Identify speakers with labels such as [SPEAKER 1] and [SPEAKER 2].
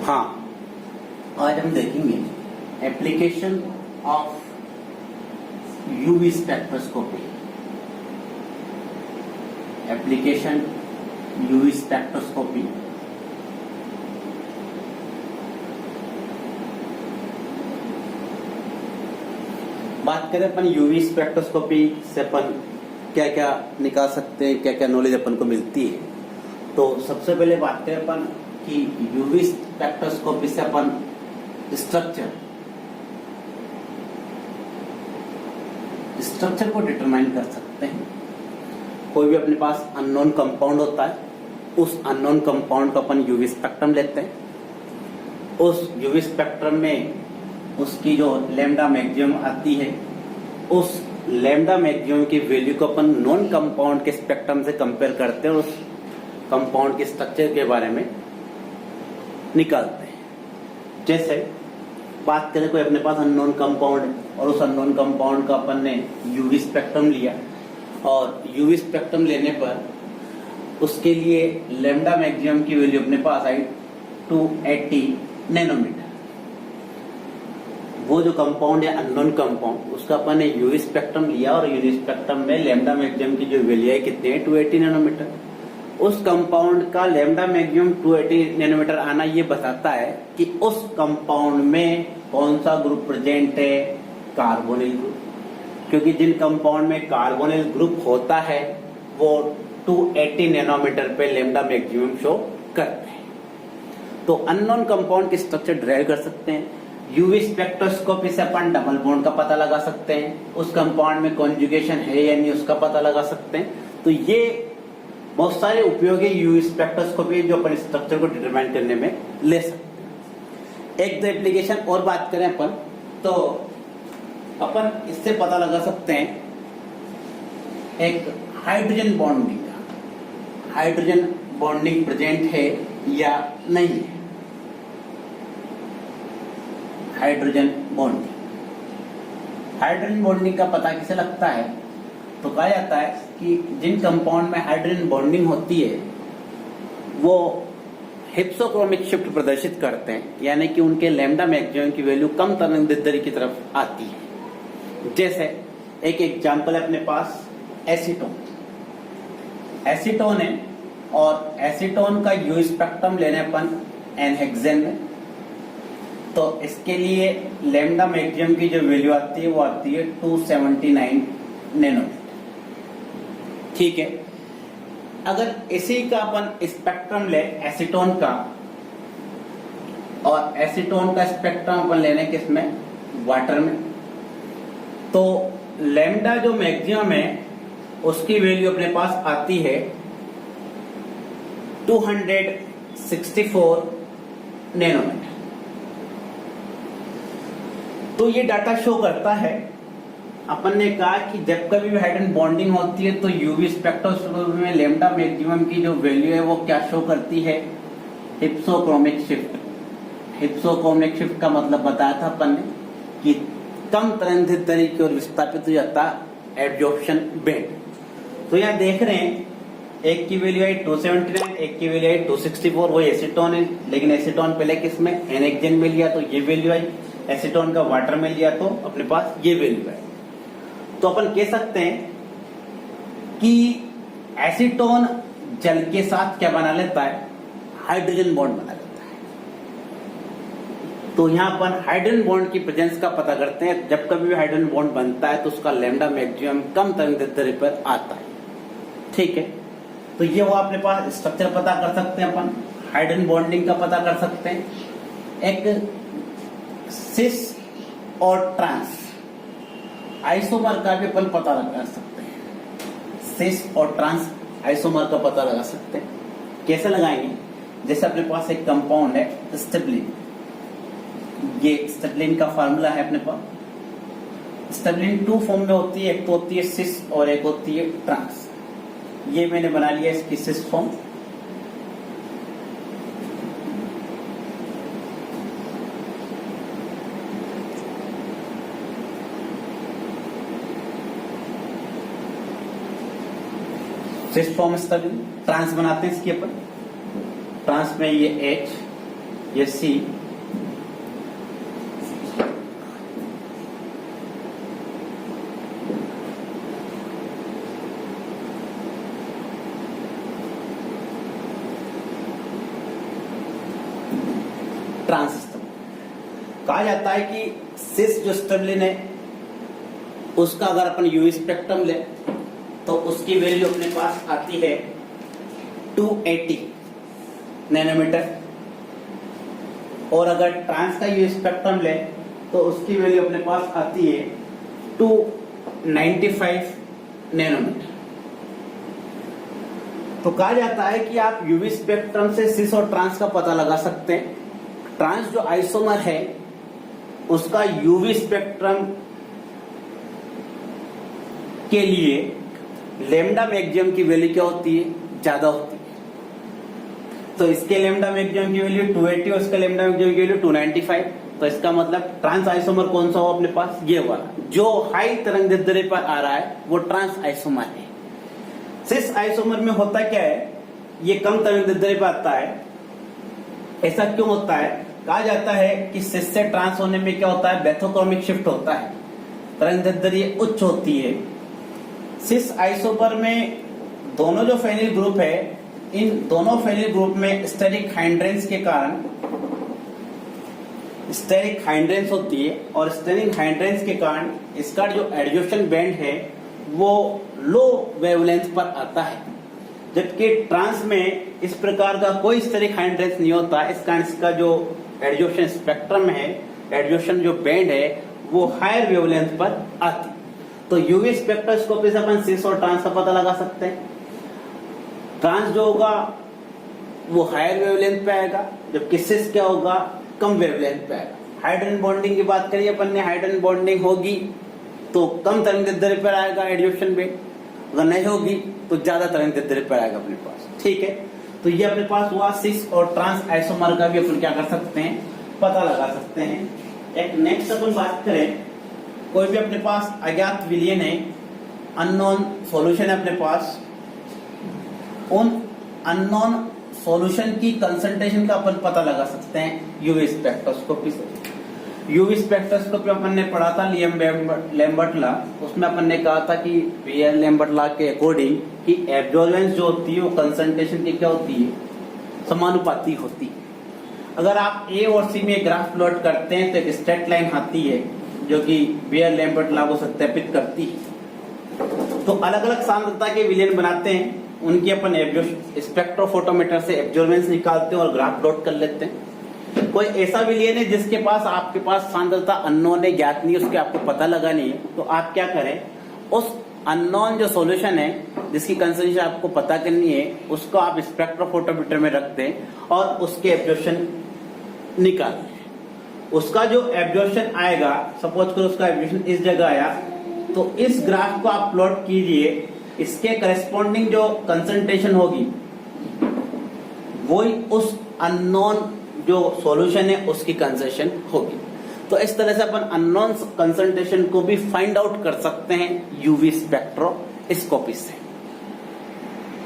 [SPEAKER 1] हाँ, आज हम देखेंगे application of UV spectroscopy. Application UV spectroscopy. बात करें अपन यूवी स्पेक्ट्रोस्कोपी से अपन क्या क्या निकाल सकते हैं, क्या क्या नॉलेज अपन को मिलती है। तो सबसे पहले बात करें अपन कि यूवी स्पेक्ट्रोस्कोपी से अपन स्ट्रक्चर को डिटरमाइन कर सकते हैं। कोई भी अपने पास अननोन कंपाउंड होता है, उस अननोन कंपाउंड का अपन यूवी स्पेक्ट्रम लेते हैं। उस यूवी स्पेक्ट्रम में उसकी जो लैम्डा मैक्सिमम आती है, उस लैम्डा मैक्सिमम की वैल्यू को अपन नॉन कंपाउंड के स्पेक्ट्रम से कंपेयर करते हैं, उस कंपाउंड के स्ट्रक्चर के बारे में निकालते हैं। जैसे बात करें कोई अपने पास अननोन कंपाउंड है और उस अननोन कंपाउंड का अपन ने यूवी स्पेक्ट्रम लिया और यूवी स्पेक्ट्रम लेने पर उसके लिए लैम्डा मैक्सिमम की वैल्यू अपने पास आई 280 नैनोमीटर। वो जो कंपाउंड है अननोन कंपाउंड, उसका अपन ने यूवी स्पेक्ट्रम लिया और यूवी स्पेक्ट्रम में लैम्डा मैक्सिमम की जो वैल्यू है कितनी है 280 नैनोमीटर। उस कंपाउंड का लैम्डा मैक्सिमम 280 नैनोमीटर आना ये बताता है कि उस कंपाउंड में कौन सा ग्रुप प्रेजेंट है, कार्बोनिल ग्रुप। क्योंकि जिन कंपाउंड में कार्बोनिल ग्रुप होता है वो 280 नैनोमीटर पे लैम्डा मैक्सिमम शो करते हैं। तो अननोन कंपाउंड की स्ट्रक्चर ड्राइव कर सकते हैं। यूवी स्पेक्ट्रोस्कोपी से अपन डबल बॉन्ड का पता लगा सकते हैं, उस कंपाउंड में कॉन्जुगेशन है या नहीं उसका पता लगा सकते हैं। तो ये बहुत सारे उपयोगी यूवी स्पेक्ट्रोस्कोपी जो अपन स्ट्रक्चर को डिटरमाइन करने में ले सकते हैं। एक दो एप्लीकेशन और बात करें अपन, तो अपन इससे पता लगा सकते हैं एक हाइड्रोजन बॉन्डिंग का, हाइड्रोजन बॉन्डिंग प्रेजेंट है या नहीं है। हाइड्रोजन बॉन्डिंग, हाइड्रोजन बॉन्डिंग का पता किसे लगता है? तो कहा जाता है कि जिन कंपाउंड में हाइड्रोजन बॉन्डिंग होती है वो हिप्सोक्रोमिक शिफ्ट प्रदर्शित करते हैं, यानी कि उनके लैम्डा मैक्सिमम की वैल्यू कम तरंगदैर्ध्य की तरफ आती है। जैसे एक एग्जांपल है अपने पास एसीटोन। एसीटोन है और एसीटोन का यूवी स्पेक्ट्रम लेने अपन एनहेक्सेन में, तो इसके लिए लैम्डा मैक्सिमम की जो वैल्यू आती है वो आती है 279 नैनोमीटर। ठीक है, अगर इसी का अपन स्पेक्ट्रम ले एसीटोन का, और एसीटोन का स्पेक्ट्रम अपन लेने किसमें, वाटर में, तो लैम्डा जो मैक्सिमम है उसकी वैल्यू अपने पास आती है 264 नैनोमीटर। तो ये डाटा शो करता है, अपन ने कहा कि जब कभी भी हाइड्रोजन बॉन्डिंग होती है तो यूवी स्पेक्ट्रोस्कोपी में लैम्डा मैक्सिमम की जो वैल्यू है वो क्या शो करती है, हिप्सोक्रोमिक शिफ्ट। हिप्सोक्रोमिक शिफ्ट का मतलब बताया था अपन ने कि कम तरंगदैर्ध्य की ओर विस्थापित हो जाता एब्जॉर्प्शन बैंड। तो यहाँ देख रहे हैं एक की वैल्यू है 279, एक की वैल्यू है 264। वो एसीटोन है, लेकिन एसीटोन पहले किसमें, एनहेक्सेन में लिया तो ये वैल्यू आई, एसीटोन का वाटर में लिया तो अपने पास ये वैल्यू है। तो अपन कह सकते हैं कि एसीटोन जल के साथ क्या बना लेता है, हाइड्रोजन बॉन्ड बना लेता है। तो यहां अपन हाइड्रोजन बॉन्ड की प्रेजेंस का पता करते हैं। जब कभी भी हाइड्रोजन बॉन्ड बनता है तो उसका लैम्डा मैक्सिमम कम तरंगदैर्ध्य पर आता है। ठीक है, तो ये वो अपने पास स्ट्रक्चर पता कर सकते हैं अपन, हाइड्रोजन बॉन्डिंग का पता कर सकते हैं। एक सिस और ट्रांस आइसोमर का भी अपन पता लगा सकते हैं। सिस और ट्रांस आइसोमर का पता लगा सकते हैं। कैसे लगाएंगे? जैसे अपने पास एक कंपाउंड है स्टेबलिन, ये स्टेबलिन का फार्मूला है अपने पास। स्टेबलिन 2 फॉर्म में होती है, एक तो होती है सिस और एक होती है ट्रांस। ये मैंने बना लिया इसकी cis form. Cis form स्टेबलिन। Trans बनाते हैं इसके अपन, ट्रांस में ये H ये सी, ट्रांस सिस्टम कहा जाता है कि सिस जो स्टेबलिन है उसका अगर अपन यूवी स्पेक्ट्रम ले तो उसकी वैल्यू अपने पास आती है 280 नैनोमीटर, और अगर ट्रांस का यूवी स्पेक्ट्रम ले तो उसकी वैल्यू अपने पास आती है 295 नैनोमीटर। तो कहा जाता है कि आप यूवी स्पेक्ट्रम से सिस और ट्रांस का पता लगा सकते हैं। ट्रांस जो आइसोमर है उसका यूवी स्पेक्ट्रम के लिए लैम्डा मैक्सिमम की वैल्यू क्या होती है, ज्यादा होती है। तो इसके लैम्डा मैक्सिमम की वैल्यू 280 और इसका लैम्डा मैक्सिमम की वैल्यू 295। तो इसका मतलब ट्रांस आइसोमर कौन सा हो अपने पास, ये वाला जो हाई तरंग दैर्ध्य पर आ रहा है वो ट्रांस आइसोमर है। सिस आइसोमर में होता क्या है, ये कम तरंग दैर्ध्य पर आता है। ऐसा क्यों होता है, कहा जाता है कि सिस से ट्रांस होने में क्या होता है, बैथोक्रोमिक शिफ्ट होता है, तरंग दैर्ध्य उच्च होती है। सिस आइसोमर में दोनों जो फेनिल ग्रुप है, इन दोनों फेनिल ग्रुप में स्टेरिक हाइड्रेंस के कारण स्टेरिक हाइड्रेंस होती है, और स्टेरिक हाइड्रेंस के कारण इसका जो एडजॉर्प्शन बैंड है वो लो वेवलेंथ पर आता है, जबकि ट्रांस में इस प्रकार का कोई स्टेरिक हाइड्रेंस नहीं होता। इस कारण इसका जो एडजॉर्प्शन स्पेक्ट्रम है, एडजॉर्प्शन जो बैंड है वो हायर वेवलेंथ पर आती। तो यूवी स्पेक्ट्रोस्कोपी से अपन सिस और ट्रांस का पता लगा सकते हैं। ट्रांस जो होगा वो हायर वेवलेंथ पे आएगा, जबकि सिस क्या होगा, कम वेवलेंथ पे आएगा। हाइड्रोजन बॉन्डिंग की बात करिए अपन ने, हाइड्रोजन बॉन्डिंग होगी तो कम तरंग दैर्ध्य पर आएगा एडजॉर्प्शन बैंड, अगर नहीं होगी तो ज्यादा तरंग दैर्ध्य पर आएगा अपने पास। ठीक है, तो ये अपने पास हुआ सिस और ट्रांस आइसोमर का भी अपन क्या कर सकते हैं, पता लगा सकते हैं। एक नेक्स्ट अपन बात करें, कोई भी अपने पास अज्ञात विलयन है, अननोन सॉल्यूशन है अपने पास, उन अननोन सॉल्यूशन की कंसंट्रेशन का अपन पता लगा सकते हैं यूवी स्पेक्ट्रोस्कोपी से। यूवी स्पेक्ट्रोस्कोपी अपन ने पढ़ा था लियम लैम्बर्ट लॉ, उसमें अपन ने कहा था कि वीएल लैम्बर्ट लॉ के अकॉर्डिंग कि एब्जॉर्बेंस जो होती है वो कंसंट्रेशन की क्या होती है, समानुपाती होती है। अगर आप ए और सी में ग्राफ प्लॉट करते हैं तो एक स्ट्रेट लाइन आती है जो कि वीएल लैम्बर्ट लॉ को सत्यापित करती है। तो अलग अलग सांद्रता के विलयन बनाते हैं, उनकी अपन स्पेक्ट्रोफोटोमीटर से एब्जॉर्बेंस निकालते हैं और ग्राफ प्लॉट कर लेते हैं। कोई ऐसा विलयन है जिसके पास आपके पास सांद्रता अननोन है, ज्ञात नहीं, उसके आपको पता लगानी है, तो आप क्या करें, उस अननोन जो सॉल्यूशन है जिसकी कंसंट्रेशन आपको पता करनी है उसको आप स्पेक्ट्रोफोटोमीटर में रखते हैं और उसके एब्जॉर्प्शन निकालते हैं। उसका जो एब्जॉर्प्शन आएगा, सपोज करो उसका एब्जॉर्प्शन इस जगह आया, तो इस ग्राफ को आप प्लॉट कीजिए, इसके करस्पॉन्डिंग जो कंसंट्रेशन होगी वही उस अननोन जो सॉल्यूशन है उसकी कंसंट्रेशन होगी। तो इस तरह से अपन अननोन कंसंट्रेशन को भी फाइंड आउट कर सकते हैं यूवी स्पेक्ट्रोस्कोपी से।